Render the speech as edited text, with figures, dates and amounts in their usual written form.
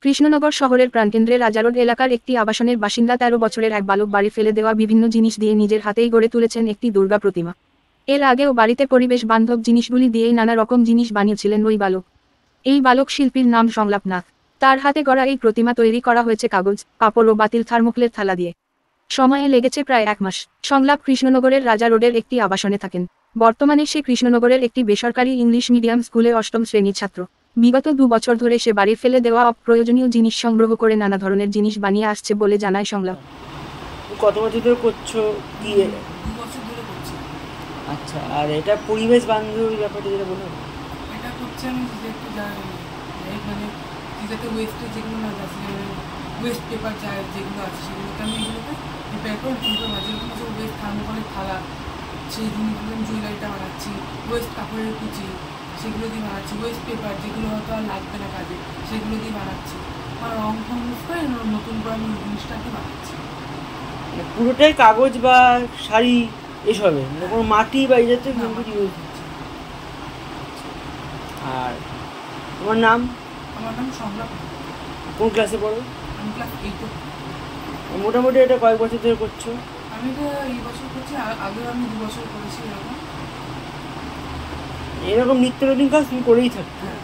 কৃষ্ণনগর শহরের প্রাণকেন্দ্রে রাজারোড এলাকার একটি আবাসনের বাসিন্দা ১৩ বছরের এক বালক বাড়ি ফেলে দেওয়া বিভিন্ন জিনিস দিয়ে নিজের হাতেই গড়ে তুলেছেন একটি দুর্গা প্রতিমা। এর আগেও বাড়িতে পরিবেশ বান্ধব জিনিসগুলি দিয়েই নানা রকম জিনিস বানিয়েছিলেন ওই বালক। এই বালক শিল্পীর নাম সংলাপ নাথ। তার হাতে গড়া এই প্রতিমা তৈরি করা হয়েছে কাগজ, কাপড় ও বাতিল থার্মোকলের থালা দিয়ে। সময়ে লেগেছে প্রায় ১ মাস। সংলাপ কৃষ্ণনগরের রাজা রোডের একটি আবাসনে থাকেন। বর্তমানে সে কৃষ্ণনগরের একটি বেসরকারি ইংলিশ মিডিয়াম স্কুলে ৮ম শ্রেণীর ছাত্র। বিগত ২ বছর ধরে সে বাড়ি ফেলে দেওয়া অপ্রয়োজনীয় জিনিস সংগ্রহ করে নানা ধরনের জিনিস বানিয়ে আসছে বলে জানায় সংলাপ। কত বছর ধরে করছো কি? 2 বছর ধরে করছি। আচ্ছা, আর এটা পরিবেশ বান্ধবী ব্যাপারটা যেটা বললাম, এটা করছি আমি যে একটু মানে যাতে ওয়েস্টে যেগুলো না আছে, ওয়েস্ট পেপার যায় যেগুলো আছে সেগুলোকে আমি এগুলোকে রিপেয়ার করে নতুন করে মাঝে এরকম সব ওয়েস্ট থার্মোকলের থালা, সেই জিনিসগুলো আমি জুয়েলারিটা বানাচ্ছি। ওয়েস্ট কাপড়ের কুচি সেগুলো দিয়ে বানাচ্ছি। ওয়েস্ট পেপার যেগুলো হয়তো আর লাগবে না কাজে সেগুলো দিয়ে বানাচ্ছি। আর রং ফং ইউজ করে নতুন করে আমি ওই জিনিসটাকে বানাচ্ছি। মানে পুরোটাই কাগজ বা শাড়ি এসবে, মানে কোনো মাটি বা এই জাতীয় কোনো কিছু ইউজ হচ্ছে? আর তোমার নাম? আমার নাম সংলাপ। কোন ক্লাসে পড়ো? আমি ক্লাস 8-এ। মোটামুটি এটা কয়েক বছর ধরে করছো? আমি তো এই বছর করছি, আগেও আমি 2 বছর করেছি এরকম। এরকম নিত্য নতুন কাজ তুমি করেই থাকো? হ্যাঁ।